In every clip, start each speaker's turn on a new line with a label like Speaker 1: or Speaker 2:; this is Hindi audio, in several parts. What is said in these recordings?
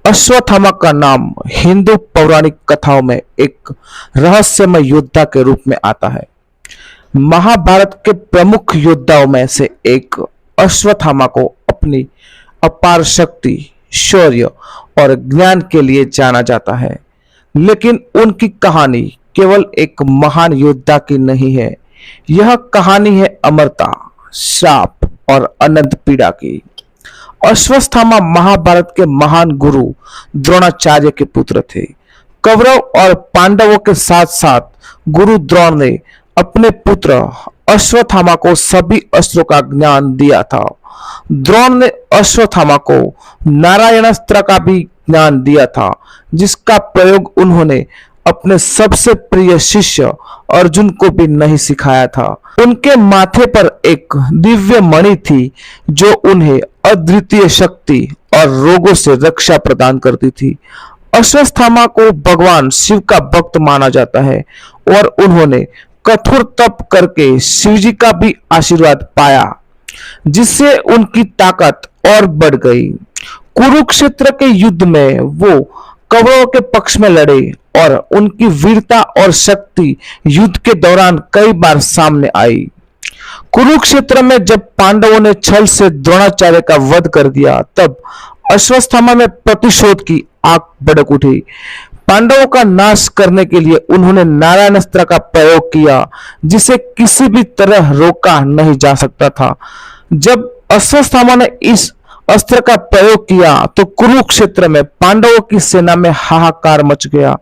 Speaker 1: अश्वत्थामा का नाम हिंदू पौराणिक कथाओं में एक रहस्यमय योद्धा के रूप में आता है। महाभारत के प्रमुख योद्धाओं में से एक अश्वत्थामा को अपनी अपार शक्ति, शौर्य और ज्ञान के लिए जाना जाता है। लेकिन उनकी कहानी केवल एक महान योद्धा की नहीं है, यह कहानी है अमरता, श्राप और अनंत पीड़ा की। अश्वत्थामा महाभारत के महान गुरु द्रोणाचार्य के पुत्र थे। कौरव और पांडवों के साथ साथ गुरु द्रोण ने अपने पुत्र अश्वत्थामा को सभी अस्त्रों का ज्ञान दिया था। द्रोण ने अश्वत्थामा को नारायणास्त्र का भी ज्ञान दिया था, जिसका प्रयोग उन्होंने अपने सबसे प्रिय शिष्य अर्जुन को भी नहीं सिखाया था। उनके माथे पर एक दिव्य मणि थी जो उन्हें अद्वितीय शक्ति और रोगों से रक्षा प्रदान करती थी। अश्वत्थामा को भगवान शिव का भक्त माना जाता है और उन्होंने कठोर तप करके शिवजी का भी आशीर्वाद पाया, जिससे उनकी ताकत और बढ़ गई। कुरुक्षेत्र के युद्ध में वो कौरवों के पक्ष में लड़े और उनकी वीरता और शक्ति युद्ध के दौरान कई बार सामने आई। कुरुक्षेत्र में जब पांडवों ने छल से द्रोणाचार्य का वध कर दिया, तब अश्वत्थामा में प्रतिशोध की आग भड़क उठी। पांडवों का नाश करने के लिए उन्होंने नारायणास्त्र का प्रयोग किया, जिसे किसी भी तरह रोका नहीं जा सकता था। जब अश्वत्थामा ने इस अस्त्र का प्रयोग किया तो कुरुक्षेत्र में पांडवों की सेना में हाहाकार मच गया।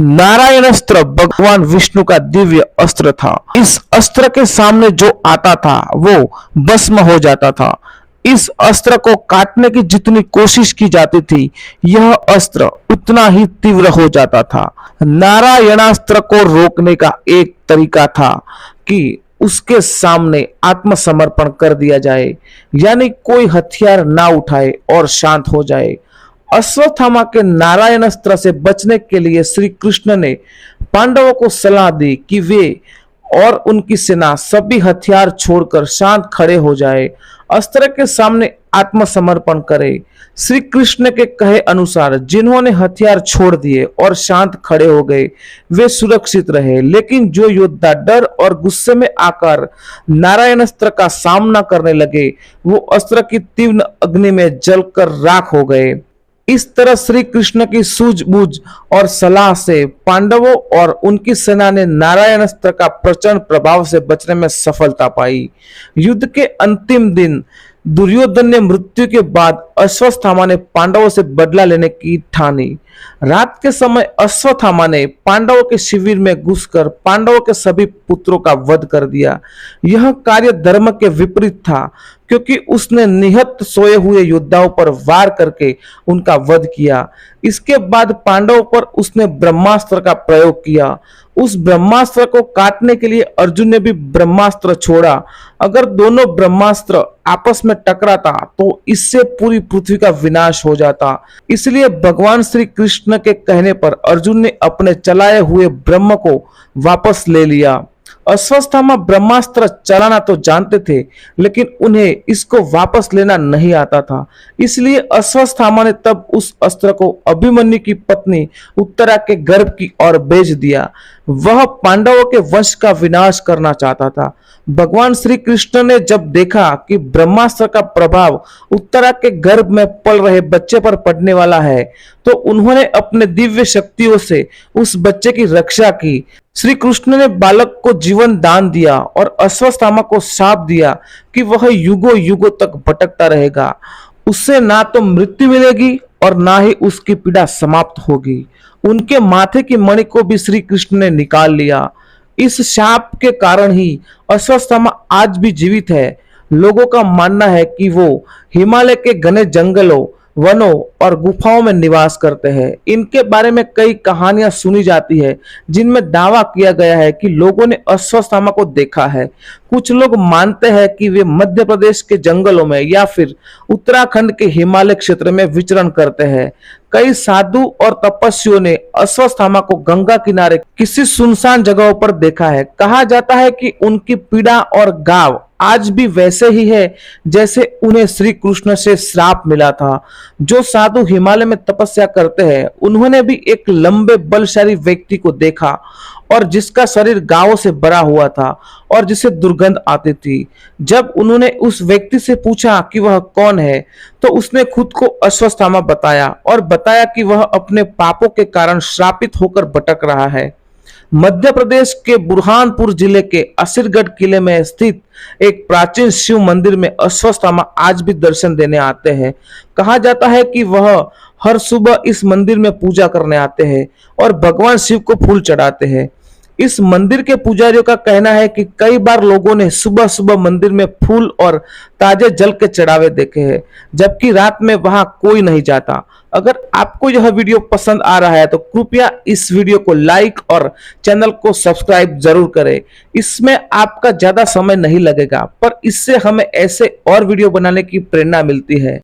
Speaker 1: नारायणास्त्र भगवान विष्णु का दिव्य अस्त्र था। इस अस्त्र के सामने जो आता था वो भस्म हो जाता था। इस अस्त्र को काटने की जितनी कोशिश की जाती थी, यह अस्त्र उतना ही तीव्र हो जाता था। नारायणास्त्र को रोकने का एक तरीका था कि उसके सामने आत्मसमर्पण कर दिया जाए, यानी कोई हथियार ना उठाए और शांत हो जाए। अश्वत्थामा के नारायणास्त्र से बचने के लिए श्री कृष्ण ने पांडवों को सलाह दी कि वे और उनकी सेना सभी हथियार छोड़कर शांत खड़े हो जाए, अस्त्र के सामने आत्मसमर्पण करे। श्री कृष्ण के कहे अनुसार जिन्होंने हथियार छोड़ दिए और शांत खड़े हो गए, वे सुरक्षित रहे। लेकिन जो योद्धा डर और गुस्से में आकर नारायणास्त्र का सामना करने लगे, वो अस्त्र की तीव्र अग्नि में जलकर राख हो गए। इस तरह श्री कृष्ण की सूझबूझ और सलाह से पांडवों और उनकी सेना ने नारायणास्त्र का प्रचंड प्रभाव से बचने में सफलता पाई। युद्ध के अंतिम दिन दुर्योधन ने मृत्यु के बाद अश्वत्थामा ने पांडवों से बदला लेने की ठानी। रात के समय अश्वत्थामा ने पांडवों के शिविर में घुसकर पांडवों के सभी पुत्रों का वध कर दिया। यह कार्य धर्म के विपरीत था, क्योंकि उसने निहत सोए हुए योद्धाओं पर वार करके उनका वध किया। इसके बाद पांडवों पर उसने ब्रह्मास्त्र का प्रयोग किया। उस ब्रह्मास्त्र को काटने के लिए अर्जुन ने भी ब्रह्मास्त्र छोड़ा। अगर दोनों ब्रह्मास्त्र आपस में टकराता तो इससे पूरी पृथ्वी का विनाश हो जाता। इसलिए भगवान श्री कृष्ण के कहने पर अर्जुन ने अपने चलाए हुए ब्रह्म को वापस ले लिया। अश्वत्थामा ब्रह्मास्त्र चलाना तो जानते थे, लेकिन उन्हें इसको वापस लेना नहीं आता था। इसलिए अश्वत्थामा ने तब उस अस्त्र को अभिमन्यु की पत्नी उत्तरा के गर्भ की ओर भेज दिया। वह पांडवों के वंश का विनाश करना चाहता था। भगवान श्री कृष्ण ने जब देखा कि ब्रह्मास्त्र का प्रभाव उत्तरा के गर्भ में पल रहे बच्चे पर पड़ने वाला है, तो उन्होंने अपने दिव्य शक्तियों से उस बच्चे की रक्षा की। श्री कृष्ण ने बालक को जीवन दान दिया और अश्वत्थामा को शाप दिया कि वह युगों युगों तक भटकता रहेगा। उससे ना तो मृत्यु मिलेगी और ना ही उसकी पीड़ा समाप्त होगी। उनके माथे की मणि को भी श्री कृष्ण ने निकाल लिया। इस शाप के कारण ही अश्वत्थामा आज भी जीवित है। लोगों का मानना है कि वो हिमालय के घने जंगलों, वनों और गुफाओं में निवास करते हैं। इनके बारे में कई कहानियां सुनी जाती है, जिनमें दावा किया गया है कि लोगों ने अश्वत्थामा को देखा है। कुछ लोग मानते हैं कि वे मध्य प्रदेश के जंगलों में या फिर उत्तराखंड के हिमालय क्षेत्र में विचरण करते हैं। कई साधु और तपस्वियों ने अश्वत्थामा को गंगा किनारे किसी सुनसान जगहों पर देखा है। कहा जाता है कि उनकी पीड़ा और गाव आज भी वैसे ही है जैसे उन्हें श्री कृष्ण से श्राप मिला था। जो साधु हिमालय में तपस्या करते हैं उन्होंने भी एक लंबे बलशाली व्यक्ति को देखा और जिसका शरीर गांवों से भरा हुआ था और जिसे दुर्गंध आती थी। जब उन्होंने उस व्यक्ति से पूछा कि वह कौन है तो उसने खुद को अश्वत्थामा बताया और बताया कि वह अपने पापों के कारण श्रापित होकर भटक रहा है। मध्य प्रदेश के बुरहानपुर जिले के असीरगढ़ किले में स्थित एक प्राचीन शिव मंदिर में अश्वत्थामा आज भी दर्शन देने आते हैं। कहा जाता है कि वह हर सुबह इस मंदिर में पूजा करने आते हैं और भगवान शिव को फूल चढ़ाते हैं। इस मंदिर के पुजारियों का कहना है कि कई बार लोगों ने सुबह सुबह मंदिर में फूल और ताजे जल के चढ़ावे देखे हैं, जबकि रात में वहां कोई नहीं जाता। अगर आपको यह वीडियो पसंद आ रहा है तो कृपया इस वीडियो को लाइक और चैनल को सब्सक्राइब जरूर करें। इसमें आपका ज्यादा समय नहीं लगेगा, पर इससे हमें ऐसे और वीडियो बनाने की प्रेरणा मिलती है।